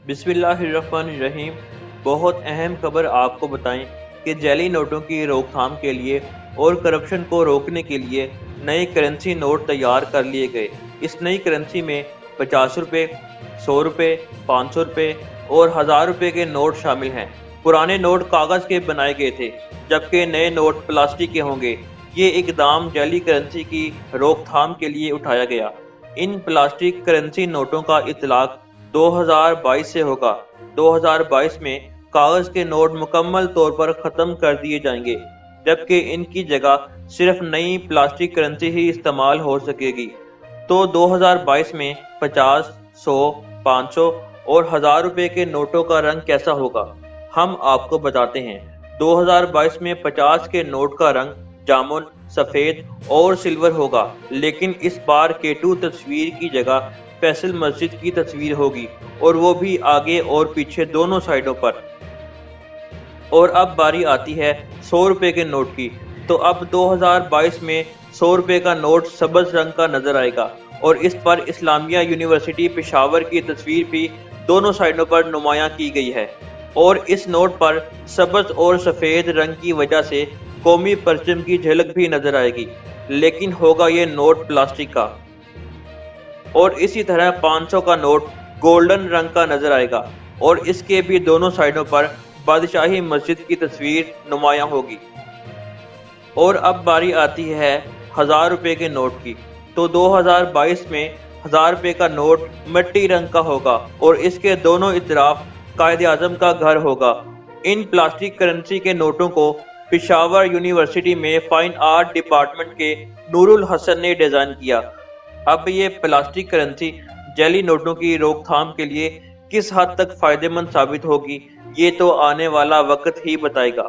بسم اللہ الرحمن الرحیم۔ بہت اہم خبر آپ کو بتائیں کہ جعلی نوٹوں کی روک تھام کے لیے اور کرپشن کو روکنے کے لیے نئے کرنسی نوٹ تیار کر لیے گئے۔ اس نئی کرنسی میں 50 روپے، 100 روپے، 500 روپے اور 1000 روپے کے نوٹ شامل ہیں۔ پرانے نوٹ کاغذ کے بنائے گئے تھے جبکہ نئے نوٹ پلاسٹک کے ہوں گے۔ یہ اقدام جعلی کرنسی کی روک تھام کے لیے اٹھایا گیا۔ ان پلاسٹک کرنسی نوٹوں کا اطلاق 2022 سے ہوگا۔ 2022 میں کاغذ کے نوٹ مکمل طور پر ختم کر دیے جائیں گے، جبکہ ان کی جگہ صرف نئی پلاسٹک کرنسی ہی استعمال ہو سکے گی۔ تو 2022 میں 50، 100، 500 اور 1000 روپے کے نوٹوں کا رنگ کیسا ہوگا؟ ہم آپ کو بتاتے ہیں۔ 2022 میں 50 کے نوٹ کا رنگ جامن، سفید اور سلور ہوگا، لیکن اس بار کیٹو تصویر کی جگہ فیصل مسجد کی تصویر ہوگی، اور وہ بھی آگے اور پیچھے دونوں سائیڈوں پر۔ اور اب باری آتی ہے 100 روپے کے نوٹ کی۔ تو اب 2022 میں 100 روپے کا نوٹ سبز رنگ کا نظر آئے گا، اور اس پر اسلامیہ یونیورسٹی پشاور کی تصویر بھی دونوں سائیڈوں پر نمایاں کی گئی ہے، اور اس نوٹ پر سبز اور سفید رنگ کی وجہ سے قومی پرچم کی جھلک بھی نظر آئے گی، لیکن ہوگا یہ نوٹ پلاسٹک کا۔ اور اسی طرح 500 کا نوٹ گولڈن رنگ کا نظر آئے گا، اور اس کے بھی دونوں سائیڈوں پر بادشاہی مسجد کی تصویر نمایاں ہوگی۔ اور اب باری آتی ہے 1000 روپے کے نوٹ کی۔ تو 2022 میں 1000 روپے کا نوٹ مٹی رنگ کا ہوگا، اور اس کے دونوں اطراف قائد اعظم کا گھر ہوگا۔ ان پلاسٹک کرنسی کے نوٹوں کو پشاور یونیورسٹی میں فائن آرٹ ڈپارٹمنٹ کے نور الحسن نے ڈیزائن کیا۔ اب یہ پلاسٹک کرنسی جعلی نوٹوں کی روک تھام کے لیے کس حد تک فائدہ مند ثابت ہوگی، یہ تو آنے والا وقت ہی بتائے گا۔